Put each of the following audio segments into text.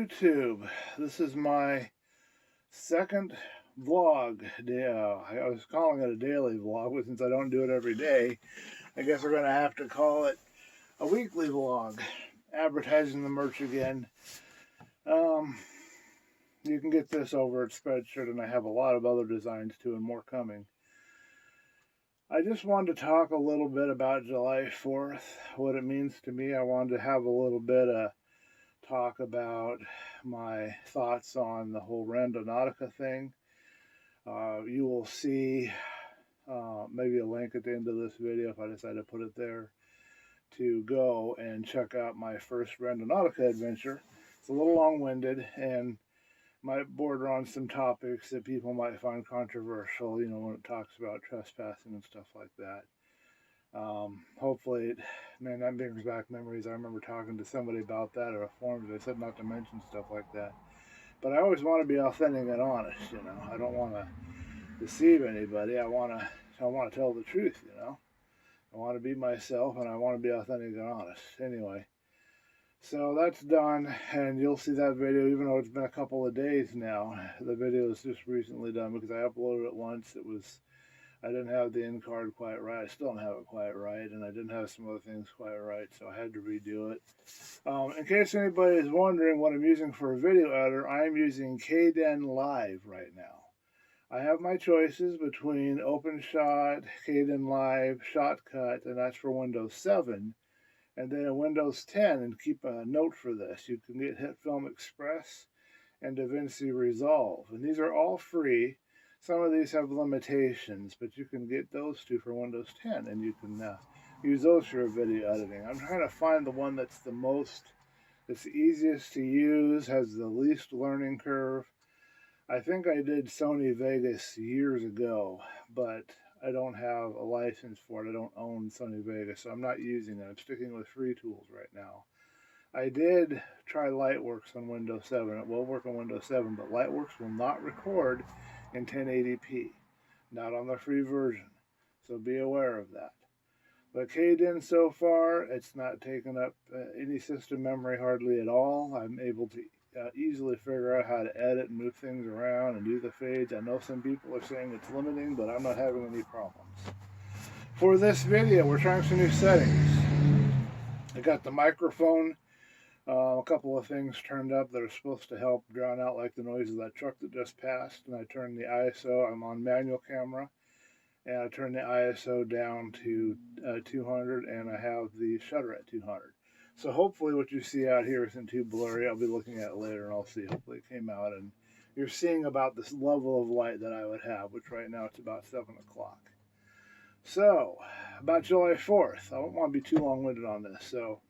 YouTube. This is my second vlog. I was calling it a daily vlog, but since I don't do it every day, I guess we're going to have to call it a weekly vlog. Advertising the merch again. You can get this over at Spreadshirt, and I have a lot of other designs too, and more coming. I just wanted to talk a little bit about July 4th, what it means to me. I wanted to have a little bit of talk about my thoughts on the whole Randonautica thing. You will see maybe a link at the end of this video, if I decide to put it there, to go and check out my first Randonautica adventure. It's a little long-winded and might border on some topics that people might find controversial, when it talks about trespassing and stuff like that. Hopefully, that brings back memories. I remember talking to somebody about that at a forum. They said not to mention stuff like that. But I always want to be authentic and honest, I don't want to deceive anybody. I want to tell the truth, I want to be myself, and I want to be authentic and honest. Anyway, so that's done, and you'll see that video, even though it's been a couple of days now. The video is just recently done because I uploaded it once. I didn't have the end card quite right. I still don't have it quite right, and I didn't have some other things quite right, so I had to redo it. In case anybody is wondering what I'm using for a video editor, I'm using Kden Live right now. I have my choices between OpenShot, Kden Live, Shotcut, and that's for Windows 7. And then in Windows 10, and keep a note for this, you can get HitFilm Express and DaVinci Resolve. And these are all free. Some of these have limitations, but you can get those two for Windows 10, and you can use those for your video editing. I'm trying to find the one that's the easiest to use, has the least learning curve. I think I did Sony Vegas years ago, but I don't have a license for it. I don't own Sony Vegas, so I'm not using it. I'm sticking with free tools right now. I did try Lightworks on Windows 7. It will work on Windows 7, but Lightworks will not record in 1080p, not on the free version, so be aware of that. But Kden so far, it's not taken up any system memory hardly at all. I'm able to easily figure out how to edit and move things around and do the fades. I know some people are saying it's limiting, but I'm not having any problems. For this video, we're trying some new settings. I got the microphone, a couple of things turned up that are supposed to help drown out like the noise of that truck that just passed, and I turned the ISO, I'm on manual camera, and I turned the ISO down to 200, and I have the shutter at 200. So hopefully what you see out here isn't too blurry. I'll be looking at it later and I'll see. Hopefully it came out and you're seeing about this level of light that I would have, which right now it's about 7 o'clock. So, about July 4th. I don't want to be too long-winded on this. So,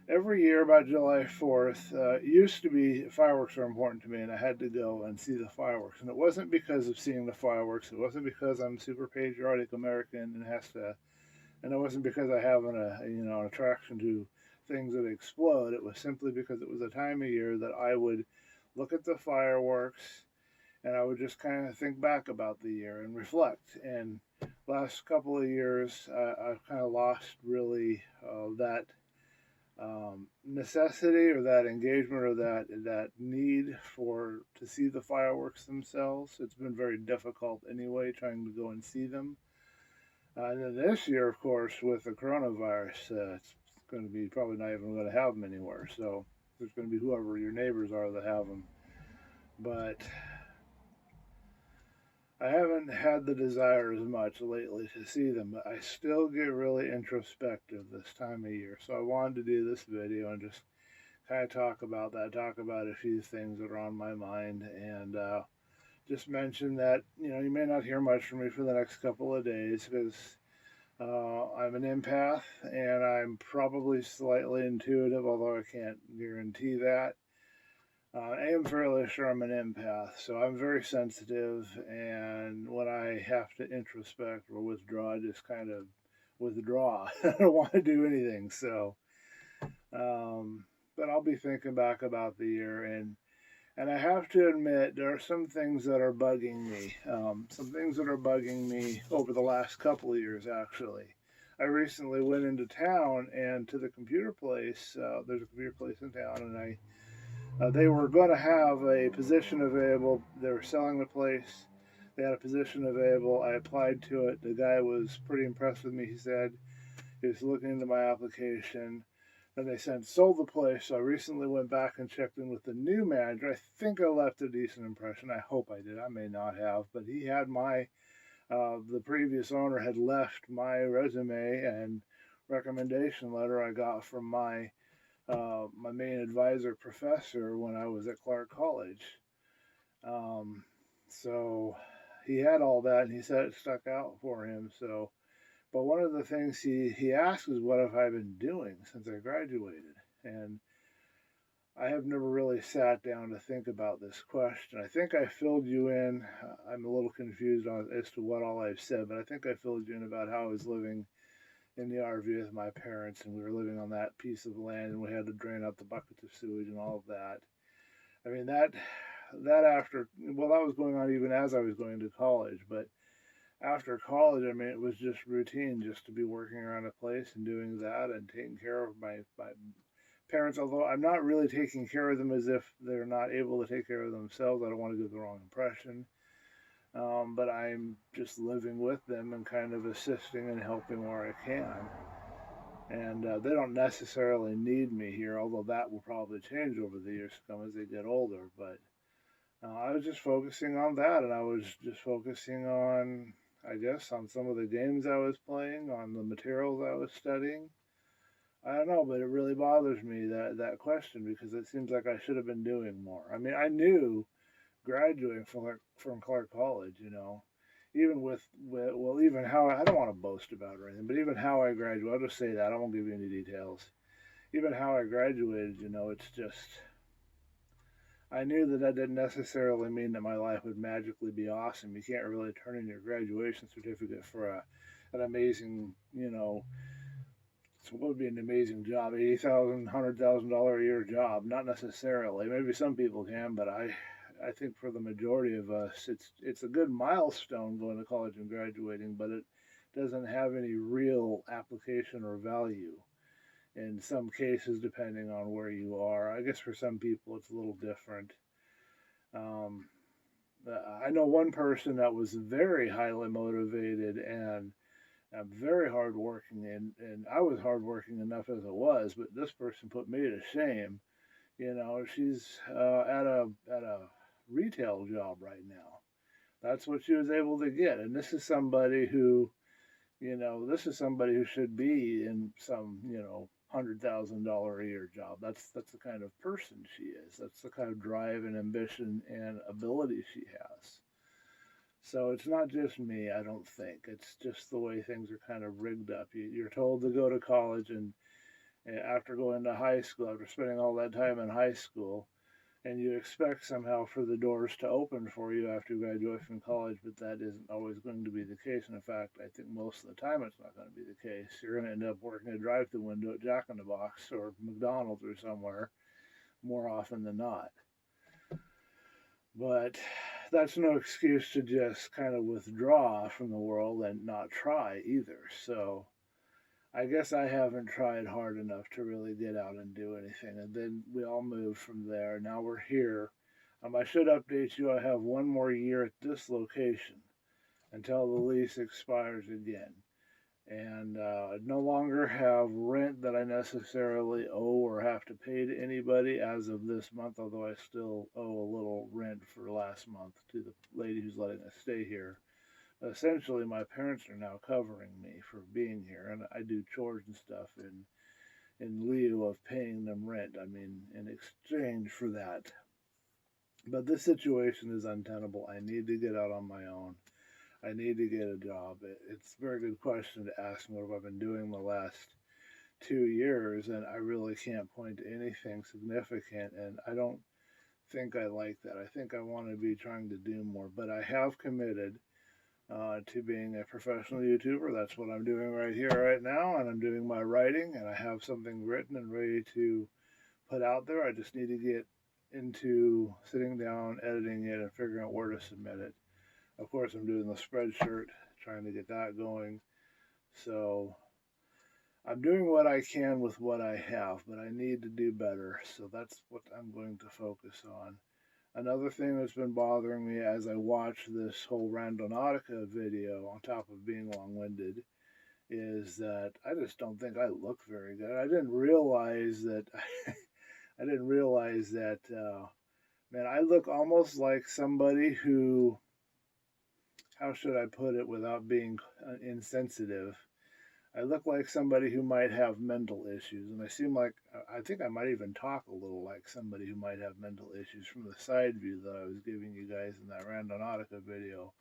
every year about July 4th, it used to be fireworks are important to me and I had to go and see the fireworks. And it wasn't because of seeing the fireworks. It wasn't because I'm super patriotic American and it wasn't because I have an attraction to things that explode. It was simply because it was a time of year that I would look at the fireworks and I would just kind of think back about the year and reflect. And last couple of years, I've kind of lost really that necessity or that engagement or that need to see the fireworks themselves. It's been very difficult anyway trying to go and see them. And then this year, of course, with the coronavirus, it's going to be probably not even going to have them anywhere. So there's going to be whoever your neighbors are that have them. But I haven't had the desire as much lately to see them, but I still get really introspective this time of year. So I wanted to do this video and just kind of talk about that, talk about a few things that are on my mind, and just mention that, you may not hear much from me for the next couple of days because I'm an empath and I'm probably slightly intuitive, although I can't guarantee that. I am fairly sure I'm an empath, so I'm very sensitive, and when I have to introspect or withdraw, I just kind of withdraw. I don't want to do anything, so, but I'll be thinking back about the year, and I have to admit, there are some things that are bugging me, over the last couple of years, actually. I recently went into town and to the computer place, there's a computer place in town, and I They were going to have a position available. They were selling the place. They had a position available. I applied to it. The guy was pretty impressed with me. He said he was looking into my application. Then they sold the place. So I recently went back and checked in with the new manager. I think I left a decent impression. I hope I did. I may not have, but he had the previous owner had left my resume and recommendation letter I got from my main advisor professor when I was at Clark College. Um, so he had all that, and he said it stuck out for him. So, but one of the things he asked was, "What have I been doing since I graduated?" And I have never really sat down to think about this question. I think I filled you in. I'm a little confused as to what all I've said, but I think I filled you in about how I was living in the RV with my parents, and we were living on that piece of land, and we had to drain out the buckets of sewage and all of that. I mean that after well, that was going on even as I was going to college, but after college, I mean, it was just routine just to be working around a place and doing that and taking care of my parents. Although I'm not really taking care of them as if they're not able to take care of themselves. I don't want to give the wrong impression. But I'm just living with them and kind of assisting and helping where I can. And they don't necessarily need me here, although that will probably change over the years to come as they get older. But I was just focusing on that, and I was just focusing on, I guess, on some of the games I was playing, on the materials I was studying. I don't know, but it really bothers me that question because it seems like I should have been doing more. I mean, I knew graduating from Clark College, even well, even how I don't want to boast about or anything, but even how I graduated, I'll just say that I won't give you any details. Even how I graduated, it's just I knew that didn't necessarily mean that my life would magically be awesome. You can't really turn in your graduation certificate for an amazing, what would be an amazing job, $80,000, $100,000 a year job. Not necessarily. Maybe some people can, but I think for the majority of us, it's a good milestone going to college and graduating, but it doesn't have any real application or value. In some cases, depending on where you are, I guess for some people it's a little different. Um, I know one person that was very highly motivated and very hardworking, and I was hardworking enough as it was, but this person put me to shame. She's at a retail job right now. That's what she was able to get, and this is somebody who should be in some $100,000 a year job. That's the kind of person she is. That's the kind of drive and ambition and ability she has. So it's not just me, I don't think. It's just the way things are kind of rigged up. You're told to go to college, and after going to high school, after spending all that time in high school, and you expect somehow for the doors to open for you after you graduate from college, but that isn't always going to be the case. And in fact, I think most of the time it's not going to be the case. You're going to end up working a drive-through window at Jack in the Box or McDonald's or somewhere more often than not. But that's no excuse to just kind of withdraw from the world and not try either. So I guess I haven't tried hard enough to really get out and do anything. And then we all moved from there. Now we're here. I should update you. I have one more year at this location until the lease expires again. And no longer have rent that I necessarily owe or have to pay to anybody as of this month, although I still owe a little rent for last month to the lady who's letting us stay here. Essentially, my parents are now covering me for being here, and I do chores and stuff in lieu of paying them rent. I mean, in exchange for that. But this situation is untenable. I need to get out on my own. I need to get a job. It's a very good question to ask me what have I been doing the last 2 years, and I really can't point to anything significant, and I don't think I like that. I think I want to be trying to do more, but I have committed to being a professional YouTuber. That's what I'm doing right here, right now, and I'm doing my writing, and I have something written and ready to put out there. I just need to get into sitting down, editing it, and figuring out where to submit it. Of course, I'm doing the Spreadshirt, trying to get that going. So I'm doing what I can with what I have, but I need to do better. So that's what I'm going to focus on. Another thing that's been bothering me as I watch this whole Randonautica video, on top of being long-winded, is that I just don't think I look very good. I didn't realize that. I didn't realize that. Man, I look almost like somebody who. How should I put it without being insensitive? I look like somebody who might have mental issues, and I seem like I think I might even talk a little like somebody who might have mental issues from the side view that I was giving you guys in that Randonautica video.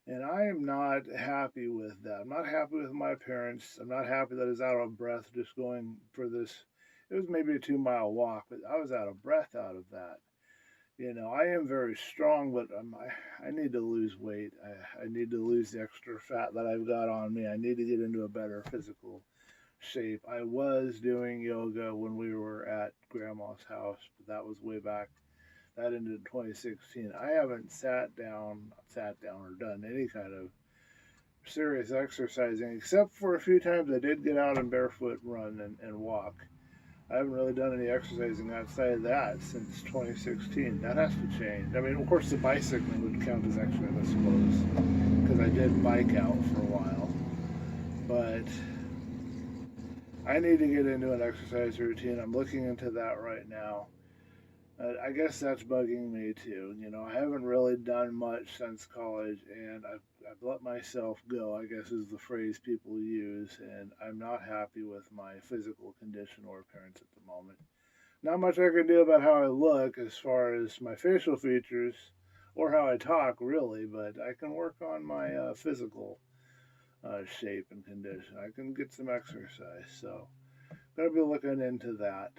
And I am not happy with that. I'm not happy with my appearance. I'm not happy that I was out of breath just going for this. It was maybe a 2 mile walk, but I was out of breath out of that. I am very strong, but I need to lose weight. I need to lose the extra fat that I've got on me. I need to get into a better physical shape. I was doing yoga when we were at Grandma's house, but that was way back. That ended in 2016. I haven't sat down or done any kind of serious exercising, except for a few times I did get out and barefoot run and walk. I haven't really done any exercising outside of that since 2016. That has to change. I mean, of course, the bicycling would count as exercise, I suppose, because I did bike out for a while. But I need to get into an exercise routine. I'm looking into that right now. I guess that's bugging me too. I haven't really done much since college, and I've let myself go, I guess is the phrase people use, and I'm not happy with my physical condition or appearance at the moment. Not much I can do about how I look as far as my facial features or how I talk, really, but I can work on my physical shape and condition. I can get some exercise, so I'm going to be looking into that.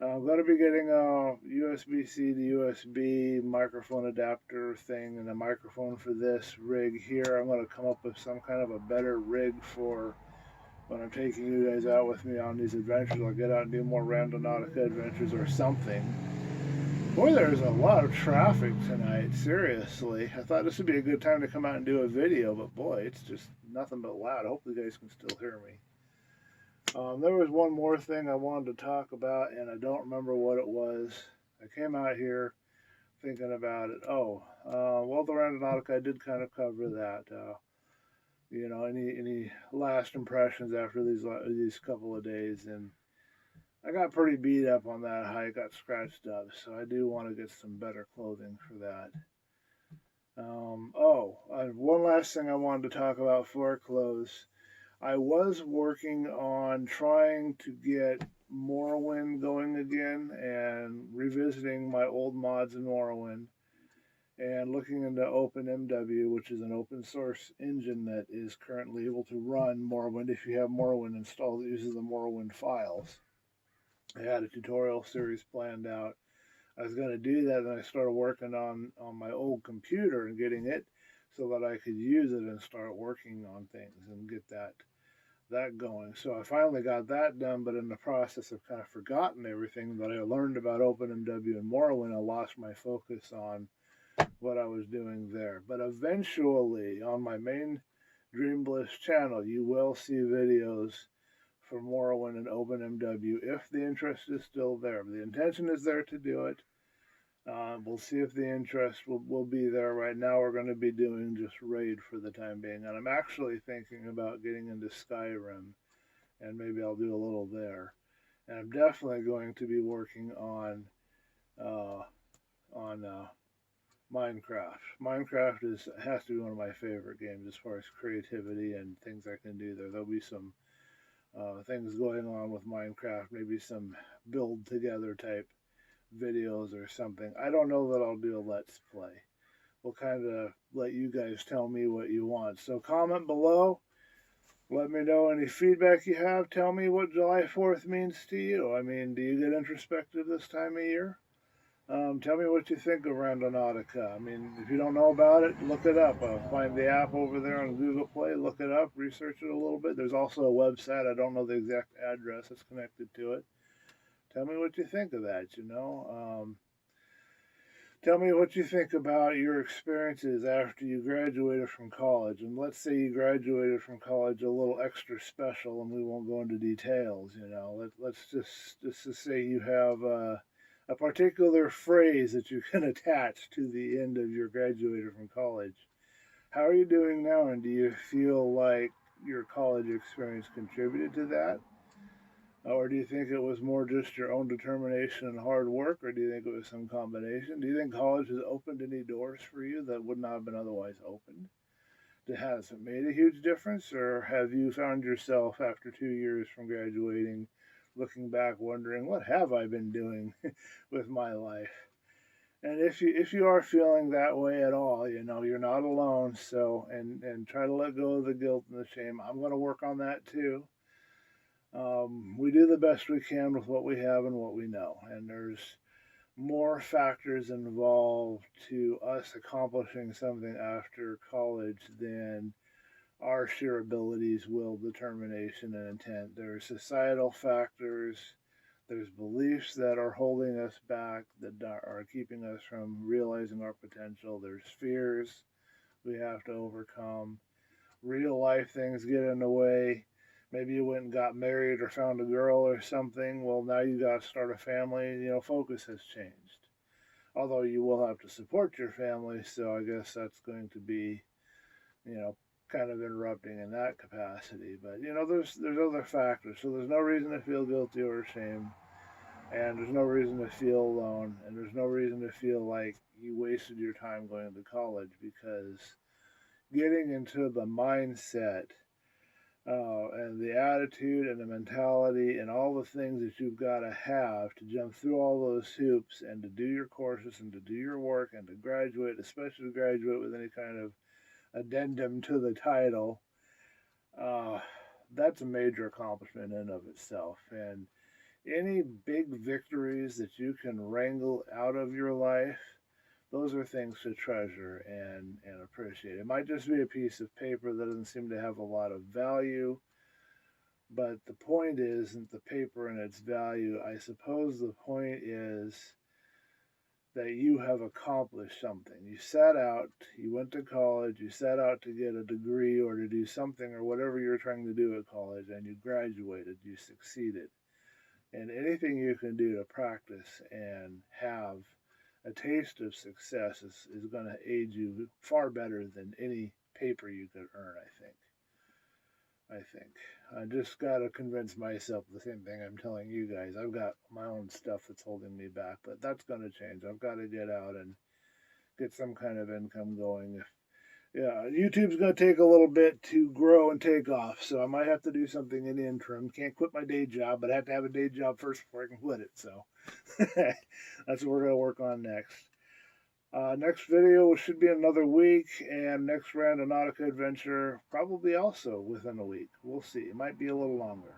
I'm going to be getting a USB-C to USB microphone adapter thing and a microphone for this rig here. I'm going to come up with some kind of a better rig for when I'm taking you guys out with me on these adventures. I'll get out and do more Randonautica adventures or something. Boy, there's a lot of traffic tonight, seriously. I thought this would be a good time to come out and do a video, but boy, it's just nothing but loud. I hope you guys can still hear me. There was one more thing I wanted to talk about, and I don't remember what it was. I came out here thinking about it. Well, the Randonautica, I did kind of cover that. Any last impressions after these couple of days, and I got pretty beat up on that hike, got scratched up, so I do want to get some better clothing for that. One last thing I wanted to talk about before I close. I was working on trying to get Morrowind going again and revisiting my old mods in Morrowind and looking into OpenMW, which is an open source engine that is currently able to run Morrowind if you have Morrowind installed. It uses the Morrowind files. I had a tutorial series planned out. I was going to do that, and I started working on my old computer and getting it so that I could use it and start working on things and get that going. So I finally got that done, but in the process I've kind of forgotten everything that I learned about OpenMW and Morrowind. I lost my focus on what I was doing there. But eventually on my main Dream Bliss channel you will see videos for Morrowind and OpenMW if the interest is still there. The intention is there to do it. We'll see if the interest will be there. Right now we're going to be doing just Raid for the time being, and I'm actually thinking about getting into Skyrim, and maybe I'll do a little there. And I'm definitely going to be working on Minecraft. Minecraft has to be one of my favorite games as far as creativity and things I can do there. There'll be some things going on with Minecraft, maybe some build together type videos or something. I don't know that I'll do a Let's Play. We'll kind of let you guys tell me what you want. So comment below. Let me know any feedback you have. Tell me what July 4th means to you. I mean, do you get introspective this time of year? Tell me what you think of Randonautica. I mean, if you don't know about it, look it up. Find the app over there on Google Play. Look it up. Research it a little bit. There's also a website. I don't know the exact address that's connected to it. Tell me what you think of that, Tell me what you think about your experiences after you graduated from college. And let's say you graduated from college a little extra special, and we won't go into details. Let's just say you have a particular phrase that you can attach to the end of your graduated from college. How are you doing now, and do you feel like your college experience contributed to that? Or do you think it was more just your own determination and hard work, or do you think it was some combination? Do you think college has opened any doors for you that would not have been otherwise opened? Has it made a huge difference, or have you found yourself after 2 years from graduating looking back wondering, what have I been doing with my life? And if you are feeling that way at all, you're not alone. So and try to let go of the guilt and the shame. I'm going to work on that too. We do the best we can with what we have and what we know, and there's more factors involved to us accomplishing something after college than our sheer abilities, will, determination, and intent. There's societal factors, there's beliefs that are holding us back, that are keeping us from realizing our potential. There's fears we have to overcome. Real life things get in the way. Maybe you went and got married or found a girl or something. Well, now you got to start a family. Focus has changed. Although you will have to support your family, so I guess that's going to be, you know, kind of interrupting in that capacity. But there's other factors, so there's no reason to feel guilty or ashamed, and there's no reason to feel alone, and there's no reason to feel like you wasted your time going to college, because getting into the mindset and the attitude and the mentality and all the things that you've got to have to jump through all those hoops and to do your courses and to do your work and to graduate, especially to graduate with any kind of addendum to the title, uh, that's a major accomplishment in and of itself. And any big victories that you can wrangle out of your life, those are things to treasure and appreciate. It might just be a piece of paper that doesn't seem to have a lot of value, but the point isn't the paper and its value. I suppose the point is that you have accomplished something. You set out, you went to college, you set out to get a degree or to do something or whatever you're trying to do at college, and you graduated, you succeeded. And anything you can do to practice and have a taste of success is going to aid you far better than any paper you could earn, I think. I just got to convince myself the same thing I'm telling you guys. I've got my own stuff that's holding me back, but that's going to change. I've got to get out and get some kind of income going. Yeah, YouTube's going to take a little bit to grow and take off, so I might have to do something in the interim. Can't quit my day job, but I have to have a day job first before I can quit it, so that's what we're going to work on next. Next video should be another week, and next Randonautica adventure probably also within a week. We'll see. It might be a little longer.